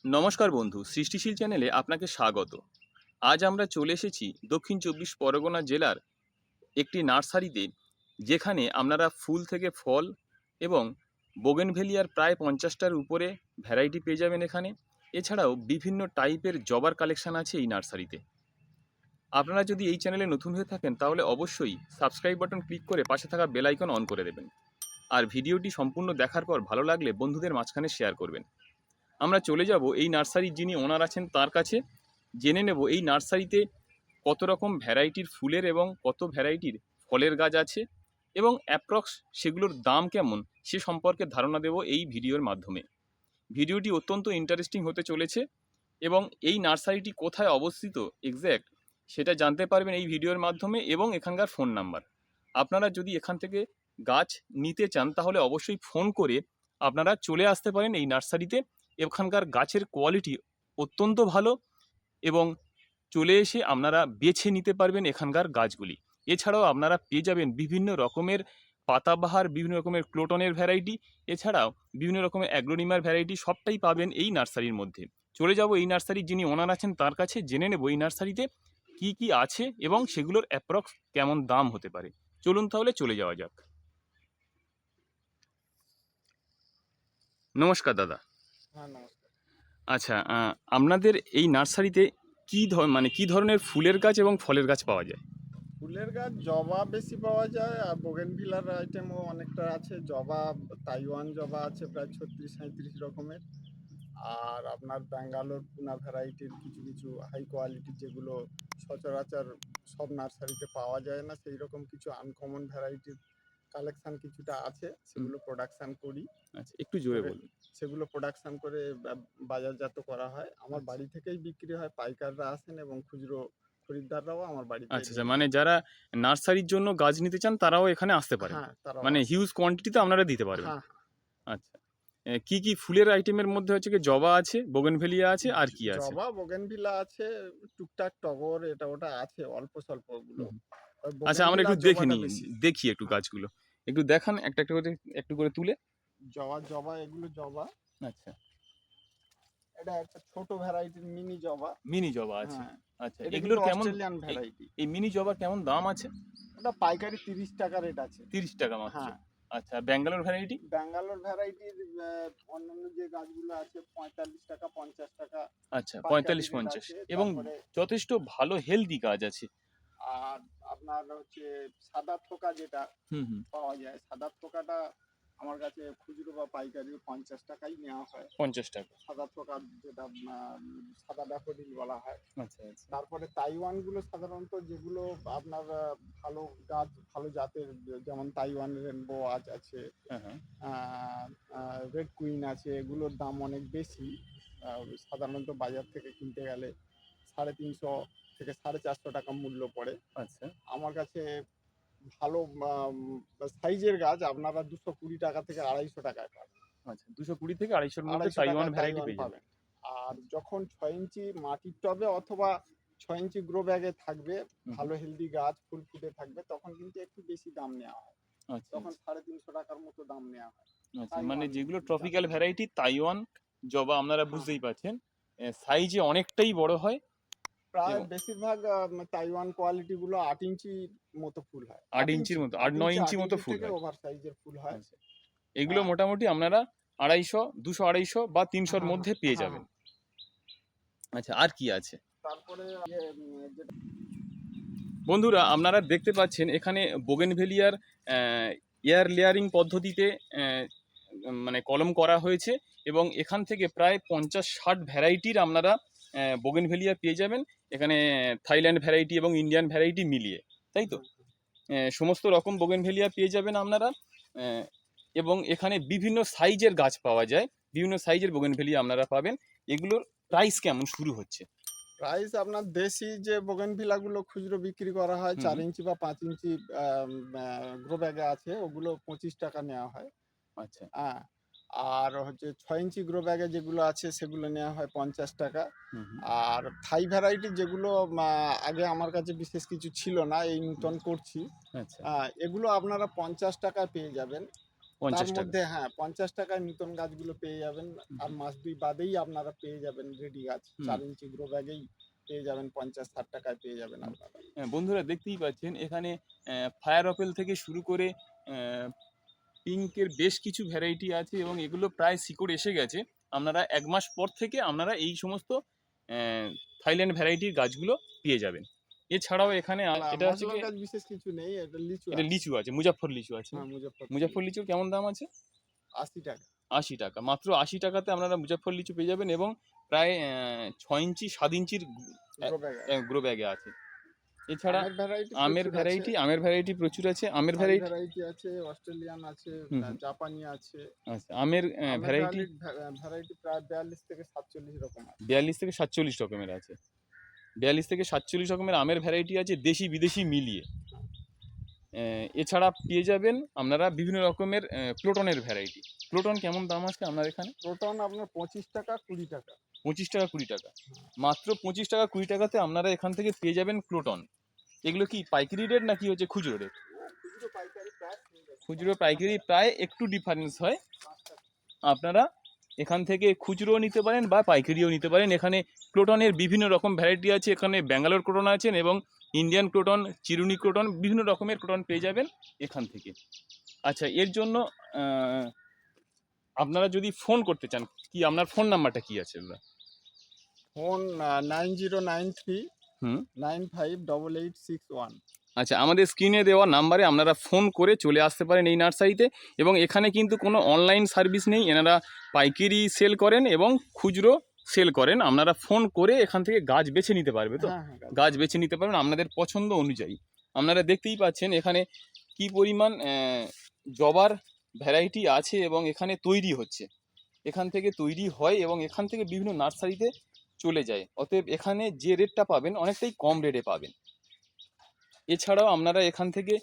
নমস্কার বন্ধু, সৃষ্টিশীল চ্যানেলে আপনাকে স্বাগত। আজ আমরা চলে এসেছি দক্ষিণ চব্বিশ পরগনা জেলার একটি নার্সারিতে, যেখানে আপনারা ফুল থেকে ফল এবং বোগেনভেলিয়ার প্রায় 50টার উপরে ভ্যারাইটি পেয়ে যাবেন এখানে। এছাড়াও বিভিন্ন টাইপের জবার কালেকশন আছে এই নার্সারিতে। আপনারা যদি এই চ্যানেলে নতুন হয়ে থাকেন তাহলে অবশ্যই সাবস্ক্রাইব বাটন ক্লিক করে পাশে থাকা বেল আইকন অন করে দেবেন। আর ভিডিওটি সম্পূর্ণ দেখার পর ভালো লাগলে বন্ধুদের মাঝখানে শেয়ার করবেন। আমরা চলে যাব এই নার্সারির যিনি ওনার আছেন তার কাছে, জেনে নেব এই নার্সারিতে কত রকম ভ্যারাইটির ফুলের এবং কত ভ্যারাইটির ফলের গাছ আছে এবং অ্যাপ্রক্স সেগুলোর দাম কেমন সে সম্পর্কে ধারণা দেব এই ভিডিওর মাধ্যমে। ভিডিওটি অত্যন্ত ইন্টারেস্টিং হতে চলেছে এবং এই নার্সারিটি কোথায় অবস্থিত এক্স্যাক্ট সেটা জানতে পারবেন এই ভিডিওর মাধ্যমে এবং এখানকার ফোন নাম্বার। আপনারা যদি এখান থেকে গাছ নিতে চান তাহলে অবশ্যই ফোন করে আপনারা চলে আসতে পারেন এই নার্সারিতে। এখানকার গাছের কোয়ালিটি অত্যন্ত ভালো এবং চলে এসে আপনারা বেছে নিতে পারবেন এখানকার গাছগুলি। এছাড়াও আপনারা পেয়ে যাবেন বিভিন্ন রকমের পাতাবাহার, বিভিন্ন রকমের ক্লোটনের ভ্যারাইটি, এছাড়াও বিভিন্ন রকমের অ্যাগ্লোনিমার ভ্যারাইটি, সবটাই পাবেন এই নার্সারির মধ্যে। চলে যাব এই নার্সারির যিনি ওনার আছেন তার কাছে, জেনে নেব এই নার্সারিতে কি কি আছে এবং সেগুলোর অ্যাপ্রক্স কেমন দাম হতে পারে। চলুন তাহলে চলে যাওয়া যাক। নমস্কার দাদা। হ্যাঁ, নমস্কার। আচ্ছা, আপনাদের এই নার্সারিতে কি ধরনের ফুলের গাছ এবং ফলের গাছ পাওয়া যায়? ফুলের গাছ জবা বেশি পাওয়া যায়, আর বোগেনভিলার আইটেমও অনেকটা আছে। জবা, তাইওয়ান জবা আছে প্রায় 36-37 রকমের। আর আপনার ব্যাঙ্গালোর পুনা ভ্যারাইটির কিছু কিছু হাই কোয়ালিটির, যেগুলো সচরাচর সব নার্সারিতে পাওয়া যায় না, সেই রকম কিছু আনকমন ভ্যারাইটির কালেকশান কিছুটা আছে। সেগুলো প্রোডাকশান করি। আচ্ছা, একটু জোরে করে বলুন। সেগুলো প্রোডাকশান করে বাজারজাত করা হয়। আমার আচ্ছা বাড়ি থেকেই বিক্রি হয়, পাইকাররা আসেন এবং খুচরো খরিদ্দাররাও আমার বাড়িতে আচ্ছা, নিয়ে মানে যায়। যারা নার্সারির জন্য গাছ নিতে চান তারাও এখানে আসতে পারেন, হ্যাঁ, তারাও মানে আসে। হিউজ কোয়ান্টিটিতে আপনারা দিতে পারবেন। হ্যাঁ, আচ্ছা, কি কি ফুলের আইটেমের মধ্যে হচ্ছে কি জবা আছে, বোগেনভেলিয়া আছে, আর কি আছে? জবা, বোগেনভিলা আছে, টুকটাক টগর এটা ওটা আছে, অল্প স্বল্প ওগুলো। হুম। ওই আচ্ছা, আমরা বোগেনভিলা একটু দেখে জবাটা নিই, বেশি। দেখি একটু হ্যাঁ, গাছগুলো একটু দেখান, একটা একটা করে একটু করে তুলে। জবা জবা এগুলো জবা। আচ্ছা, এটা একটা ছোট ভ্যারাইটির মিনি জবা। মিনি জবা আছে। হ্যাঁ, আচ্ছা, এটা কিন্তু এগুলোর কেমন, অস্ট্রেলিয়ান এই ভ্যারাইটি। এই মিনি জবার কেমন দাম আছে? ওটা পাইকারি 30 টাকা রেট আছে। 30 টাকা মাত্র? হ্যাঁ, আচ্ছা, ব্যাঙ্গালোর ভ্যারাইটি? ব্যাঙ্গালোর ভ্যারাইটির অন্যান্য যে গাছগুলো আছে 45 টাকা, 50 টাকা আচ্ছা, পাইকারি রেট 45-50 আছে। এবং তারপরে যথেষ্ট ভালো হেলদি গাছ আছে। আর আপনার হচ্ছে সাদা থোকা যেটা হুম হুম। পাওয়া যায়, সাদা থোকাটা আমার কাছে খুচরো বা পাইকারি 50 টাকাই নেওয়া হয়। 50 টাকা? সাদা থোকা যেটা সাদা ড্যাফোডিল বলা হয়। আচ্ছা আচ্ছা। তারপরে তাইওয়ানগুলো সাধারণত যেগুলো আপনার ভালো গাছ, ভালো জাতের, যেমন তাইওয়ান রেনবো আছে, হ্যাঁ হ্যাঁ। রেড কুইন আছে, এগুলোর দাম অনেক বেশি। সাধারণত বাজার থেকে কিনতে গেলে 350 থেকে 450 টাকা মূল্য পড়ে। আচ্ছা আমার কাছে ভালো সাইজের গাছ আপনারা 220 টাকা থেকে 250 টাকায় পাবেন। আচ্ছা, 220 থেকে 250-র মধ্যে 250 তাইওয়ান টাকায় ভ্যারাইটি তাইওয়ান পেয়ে যাবেন। পাবেন। আর যখন 6 ইঞ্চি মাটির টবে অথবা 6 ইঞ্চি গ্রো ব্যাগে থাকবে, হুম, ভালো হেলদি গাছ ফুল ফুটে থাকবে, তখন কিন্তু একটু বেশি দাম নেওয়া হয়। আচ্ছা তখন আচ্ছা। 350 টাকার মতো দাম নেওয়া হয়। আচ্ছা, মানে তাইওয়ান যেগুলো ট্রপিক্যাল জাতের। ভ্যারাইটি তাইওয়ান জবা আপনারা হ্যাঁ, বুঝতেই পারছেন, সাইজে অনেকটাই বড় হয় প্রায় এবং বেশিরভাগ তাইওয়ান কোয়ালিটি গুলো 8 ইঞ্চির মতো ফুল হয়। 8 8 ইঞ্চির ইঞ্চি, মতো, 8 8-9 ইঞ্চি, ইঞ্চি 8 মতো ইঞ্চির ফুল থেকে হয়। ওভার সাইজের ফুল হয়। আচ্ছা, এগুলো আহ, মোটামুটি আপনারা 250, 200-250 বা 300-র হ্যাঁ, মধ্যে পেয়ে হ্যাঁ, যাবেন। হ্যাঁ। আচ্ছা, আর কি আছে? তারপরে যেটা বন্ধুরা, আপনারা দেখতে পাচ্ছেন এখানে বোগেনভেলিয়ার এয়ার লেয়ারিং পদ্ধতিতে মানে কলম করা হয়েছে এবং এখান থেকে প্রায় 50-60 ভ্যারাইটির আপনারা বোগেনভেলিয়া পেয়ে যাবেন এখানে, থাইল্যান্ড ভ্যারাইটি এবং ইন্ডিয়ান ভ্যারাইটি মিলিয়ে, তাই তো? সমস্ত রকম বোগেনভেলিয়া পেয়ে যাবেন আপনারা আহ, এবং এখানে বিভিন্ন সাইজের গাছ পাওয়া যায়, বিভিন্ন সাইজের বোগেনভেলিয়া আপনারা পাবেন। এগুলোর প্রাইস কেমন শুরু হচ্ছে? প্রাইস আপনার দেশি যে বোগেনভিলাগুলো খুচরো বিক্রি করা হয় হুম 4 হুম। ইঞ্চি বা 5 ইঞ্চি গ্রো ব্যাগে আছে, ওগুলো 25 টাকা নেওয়া হয়। আচ্ছা। হ্যাঁ, আর হচ্ছে 6 ইঞ্চি গ্রো ব্যাগে যেগুলো আছে সেগুলো নেওয়া হয় 50 টাকা। হুম হুম। আর থাই ভ্যারাইটি যেগুলো আগে আমার কাছে বিশেষ কিছু ছিল না, এই নূতন করছি, আচ্ছা এগুলো আপনারা 50 টাকায় পেয়ে যাবেন। 50 তার টাকা। মধ্যে হ্যাঁ 50 টাকায় নতুন গাছগুলো পেয়ে যাবেন। আর মাস 2 বাদেই আপনারা পেয়ে যাবেন রেডি গাছ। হুম। 4 ইঞ্চি গ্রো ব্যাগেই পেয়ে যাবেন 50-60 টাকায় পেয়ে যাবেন হুম। আপনারা। হ্যাঁ, বন্ধুরা দেখতেই পাচ্ছেন এখানে ফায়ার অপেল থেকে শুরু করে পিঙ্কের বেশ কিছু ভ্যারাইটি আছে এবং এগুলো প্রায় শিকড় এসে গেছে। আপনারা 1 মাস পর থেকে আপনারা এই সমস্ত থাইল্যান্ড ভ্যারাইটির গাছগুলো পেয়ে যাবেন। এছাড়াও এখানে এটা হচ্ছে মশলা গিয়ে গাছ বিশেষ কিছু নেই, এটা লিচু এটা আছে। লিচু আছে, মুজাফফর লিচু আছে। হ্যাঁ, মুজফ্ফরপুর মুজাফফর লিচু লিচুর কেমন দাম আছে? 80 টাকা 80 টাকা। মাত্র 80 টাকাতে আপনারা মুজাফফর লিচু পেয়ে যাবেন এবং প্রায় 6 ইঞ্চি 7 ইঞ্চির গ্রো ব্যাগ আছে। গ্রো ব্যাগে আছে। এছাড়া আমের ভ্যারাইটি আমের প্রচুর আছে। ভ্যারাইটি প্রচুর আছে। আমের থাই ভ্যারাইটি ভ্যারাইটি আছে, অস্ট্রেলিয়ান আছে, হুম, হুম। জাপানি আছে। আচ্ছা, আমের আমের ভ্যারাইটি ভ্যারাইটি প্রায় 42 থেকে 47 রকম আছে। 42 থেকে 47 রকমের আছে। 42 থেকে 47 রকমের আমের ভ্যারাইটি আছে দেশি বিদেশি মিলিয়ে। এছাড়া পেয়ে যাবেন আপনারা বিভিন্ন রকমের ক্লোটনের ভ্যারাইটি। ক্লোটন কেমন দাম আছে আপনার এখানে? ক্রোটন আপনার 25 টাকা 20 টাকা। 25 টাকা 20 টাকা। মাত্র 25 টাকা 20 টাকাতে আপনারা এখান থেকে পেয়ে যাবেন ক্লোটন। এগুলো কি পাইকারি রেট নাকি হচ্ছে খুচরো রেট? খুচরো পাইকারি প্রায় same rate। খুচরো পাইকারি প্রায় একটু ডিফারেন্স হয়। 5 টাকা। আপনারা এখান থেকে খুচরোও নিতে পারেন বা পাইকারিও নিতে পারেন। এখানে ক্লোটনের বিভিন্ন রকম ভ্যারাইটি আছে। এখানে ব্যাঙ্গালোর ক্লোটন আছেন এবং ইন্ডিয়ান ক্লোটন, চিরুনি ক্লোটন বিভিন্ন রকমের ক্লোটন পেয়ে যাবেন এখান থেকে। আচ্ছা, এর জন্য আপনারা যদি ফোন করতে চান, কি আপনার ফোন নাম্বারটা কি আছে দাদা? ফোন 9093 হুম। 958861। আচ্ছা, আমাদের স্ক্রিনে দেওয়া নাম্বারে আপনারা ফোন করে চলে আসতে পারেন এই নার্সারিতে এবং এখানে কিন্তু কোনো অনলাইন সার্ভিস নেই। এনারা পাইকারি সেল করেন এবং খুচরো সেল করেন। আপনারা ফোন করে এখান থেকে গাছ বেছে নিতে পারবে তো? হ্যাঁ, হ্যাঁ, গাছ বেছে নিতে পারবেন আপনাদের পছন্দ অনুযায়ী। আপনারা দেখতেই পাচ্ছেন এখানে কি পরিমাণ জবার ভ্যারাইটি আছে এবং এখানে তৈরি হচ্ছে। এখান থেকে তৈরি হয় এবং এখান থেকে বিভিন্ন নার্সারিতে চলে যায়। অতএব এখানে যে রেটটা পাবেন অনেকটাই কম রেটে পাবেন। এছাড়াও আপনারা এখান থেকে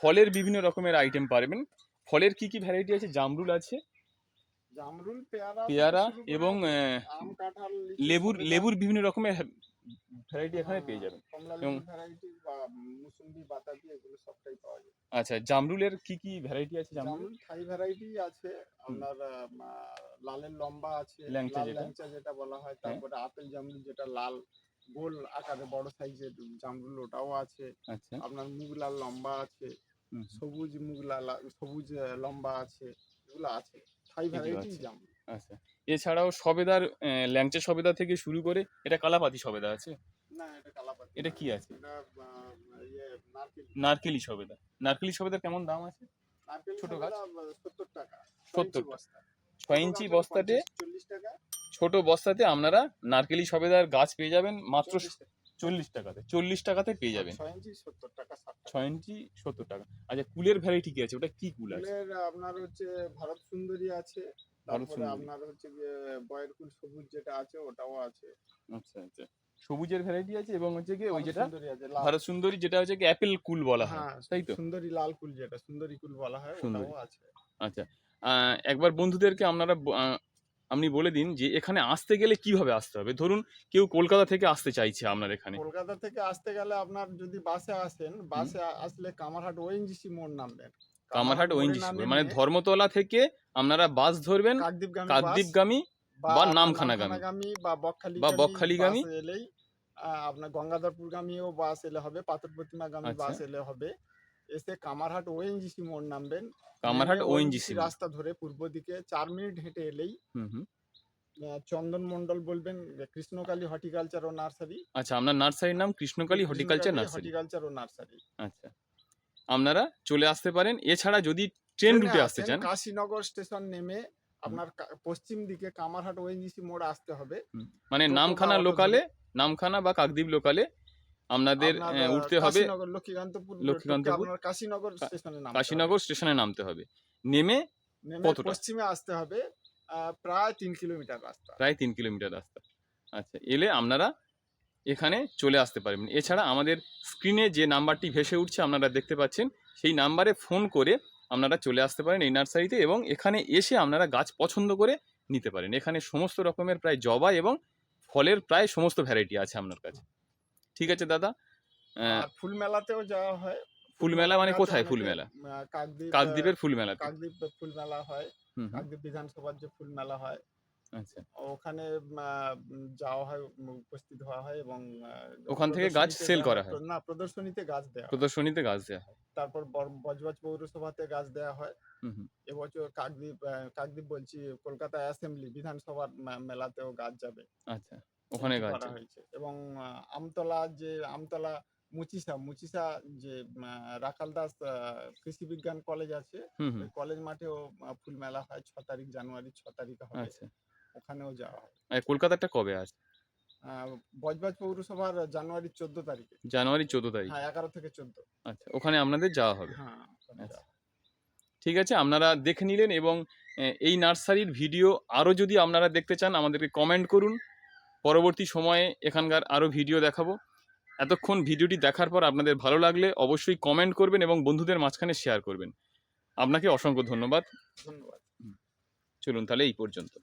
ফলের বিভিন্ন রকমের আইটেম পারবেন। ফলের কি কি ভ্যারাইটি আছে? জামরুল আছে, জামরুল, পেয়ারা থেকে পেয়ারা শুরু করে এবং আম, কাঁঠাল, লিচু লেবুর সবেদা। লেবুর বিভিন্ন রকমের ভ্যারাইটি এখানে হ্যাঁ, পেয়ে যাবেন। কমলা এবং লেবুর ভ্যারাইটি বা মুসুম্বি, বাতাবি এগুলো সবটাই পাওয়া যায়। আচ্ছা, জামরুলের কি কি ভ্যারাইটি আছে? জামরুল জামরুল থাই ভ্যারাইটি আছে আপনার, লালের লম্বা আছে, ল্যাংচা লাল যেটা, ল্যাংচা যেটা বলা হয়। হ্যাঁ। তারপরে আপেল জামরুল যেটা লাল গোল আকারে বড় সাইজের জামরুল, ওটাও আছে। আচ্ছা। আপনার মুগ লাল লম্বা আছে, হুম, সবুজ মুগ লাল, সবুজ লম্বা আছে, এগুলো আছে। থাই এগুলো ভ্যারাইটি আছে। জামরুল। আচ্ছা, এছাড়াও সবেদার ল্যাংচা সবেদা থেকে শুরু করে এটা কালাপাতি সবেদা আছে। না, এটা কালাপাতি এটা না, কি আছে? এটা নারকেল। নারকেলি সবেদা। নারকেলি সবেদার কেমন দাম আছে? নারকেল ছোট সবেদা গাছ 70 টাকা, 70 টাকা। বস্তা। 6 ইঞ্চি বস্তাতে 40 টাকা, ছোট বস্তাতে আপনারা নারকেলি সবেদার গাছ পেয়ে যাবেন মাত্র 40 টাকা। 40 টাকাতে। 40 টাকাতে পেয়ে যাবেন। 6 ইঞ্চি 70 টাকা, 60 টাকা। 6 ইঞ্চি 70 টাকা। আচ্ছা, কুলের ভ্যারাইটি কি আছে? ওটা কি কুল আছে? ফুলের আপনার হচ্ছে ভারত সুন্দরী আছে, ভারত তারপরে সুন্দরী। আপনার হচ্ছে গিয়ে বয়ের কুল সবুজ যেটা আছে ওটাও আছে। আচ্ছা, আচ্ছা। সবুজের ভ্যারাইটি আছে এবং হচ্ছে কি ওই ভারত যেটা সুন্দরী আছে, লাল। ভারত সুন্দরী, যেটা হচ্ছে কি অ্যাপেল কুল বলা হয়, হ্যাঁ, তাই তো? সুন্দরী লাল কুল যেটা সুন্দরী কুল বলা হয় সুন্দরী। ওটাও আছে। আচ্ছা, একবার বন্ধুদেরকে আপনারা আপনি বলে দিন যে এখানে আসতে গেলে কিভাবে আসতে হবে? ধরুন কেউ কলকাতা থেকে আসতে চাইছে আপনার এখানে। কলকাতা থেকে আসতে গেলে আপনার যদি বাসে আসেন, বাসে আসলে কামারহাট ওএনজিসি মোড় নামবেন। কামারহাট মোড়ে না ওএনজিসি নেমে মানে ধর্মতলা থেকে আপনারা বাস ধরবেন কাকদ্বীপগামী বাস কাকদ্বীপগামী বা নামখানাগামী নামখানাগামী বা বা বকখালিগামী বকখালিগামী। বাস এলেই আপনার গঙ্গাধরপুরগামীও বাস এলে হবে, পাথর প্রতিমাগামী আচ্ছা, বাস এলে হবে। এসে কামারহাট ওএনজিসি মোড় নামবেন। কামারহাট নেমে ওএনজিসি মোড়। রাস্তা ধরে পূর্ব দিকে 4 মিনিট হেঁটে এলেই হুম, হুম। চন্দন মণ্ডল বলবেন, কৃষ্ণকালী হর্টিকালচার ও নার্সারি। আচ্ছা, আপনার নার্সারির নাম কৃষ্ণকালী হর্টিকালচার নার্সারি। হর্টিকালচার ও নার্সারি। আচ্ছা, আপনারা চলে আসতে পারেন। এছাড়া যদি ট্রেন রুটে আসতে চান, কাশীনগর স্টেশন নেমে আপনার পশ্চিম দিকে কামারহাট ওএনজিসি মোড় আসতে হবে। মানে টোটো বা নামখানা অটো লোকালে, ধরে নামখানা বা কাকদ্বীপ লোকালে আপনাদের আপনার উঠতে হবে কাশীনগর লক্ষ্মীকান্তপুর লক্ষ্মীকান্তপুর, আপনার কাশীনগর স্টেশনে নামতে হবে। কাশীনগর স্টেশনে নামতে হবে। নেমে নেমে কতটা? পশ্চিমে আসতে হবে, প্রায় 3 কিলোমিটার রাস্তা। প্রায় 3 কিলোমিটার রাস্তা। আচ্ছা, এলে আপনারা এখানে চলে আসতে পারবেন। এছাড়া আমাদের স্ক্রিনে যে নাম্বারটি ভেসে উঠছে আপনারা দেখতে পাচ্ছেন, সেই নাম্বারে ফোন করে আপনারা চলে আসতে পারেন এই নার্সারিতে এবং এখানে এসে আপনারা গাছ পছন্দ করে নিতে পারেন। এখানে সমস্ত রকমের প্রায় জবা এবং ফলের প্রায় সমস্ত ভ্যারাইটি আছে আপনার কাছে। ঠিক আছে দাদা। আর ফুল মেলাতেও যাওয়া হয়। ফুল মেলা মানে গাছ কোথায় ফুল অনেকে, মেলা? কাকদ্বীপ, কাকদ্বীপের ফুল মেলাতে। কাকদ্বীপ ফুল মেলা হয়। হুম, হুম। কাকদ্বীপ বিধানসভার যে ফুল মেলা হয়, আচ্ছা। ওখানে যাওয়া হয়, উপস্থিত হওয়া হয় এবং ওখান থেকে গাছ প্রদর্শনীতে সেল দেওয়া করা হয়, হয়। না প্রদর্শনীতে গাছ দেওয়া হয়। প্রদর্শনীতে গাছ দেয়া হয়। তারপর বজবজ পৌরসভাতে গাছ দেওয়া হয়। হুম, হুম। এবছর কাকদ্বীপ বলছি, কলকাতা অ্যাসেম্বলি বিধানসভার মেলাতেও গাছ যাবে, আচ্ছা, ওখানে এন্ট্রি গাছ করা যাবে। হয়েছে। এবং আমতলা মুচিসা যে রাখাল দাস কৃষি বিজ্ঞান কলেজ আছে, হুম, হুম। ওই কলেজ মাঠেও ফুল মেলা হয়। জানুয়ারি 6 তারিখে হবে, আচ্ছা। ওখানেও যাওয়া হয়। কলকাতারটা কবে আছে? বজবজ পৌরসভার জানুয়ারি 14 তারিখে। জানুয়ারি 14 তারিখে। হ্যাঁ, 11 থেকে 14। আচ্ছা, ওখানে আপনাদের যাওয়া হবে। হ্যাঁ, ওখানে আচ্ছা। যাওয়া হয়। ঠিক আছে, আপনারা দেখে নিলেন এবং এই নার্সারির ভিডিও আরও যদি আপনারা দেখতে চান আমাদেরকে কমেন্ট করুন। পরবর্তী সময়ে এখানকার আরও ভিডিও দেখাবো। এতক্ষণ ভিডিওটি দেখার পর আপনাদের ভালো লাগলে অবশ্যই কমেন্ট করবেন এবং বন্ধুদের মাঝখানে শেয়ার করবেন। আপনাকে অসংখ্য ধন্যবাদ। ধন্যবাদ। চলুন তাহলে এই পর্যন্ত।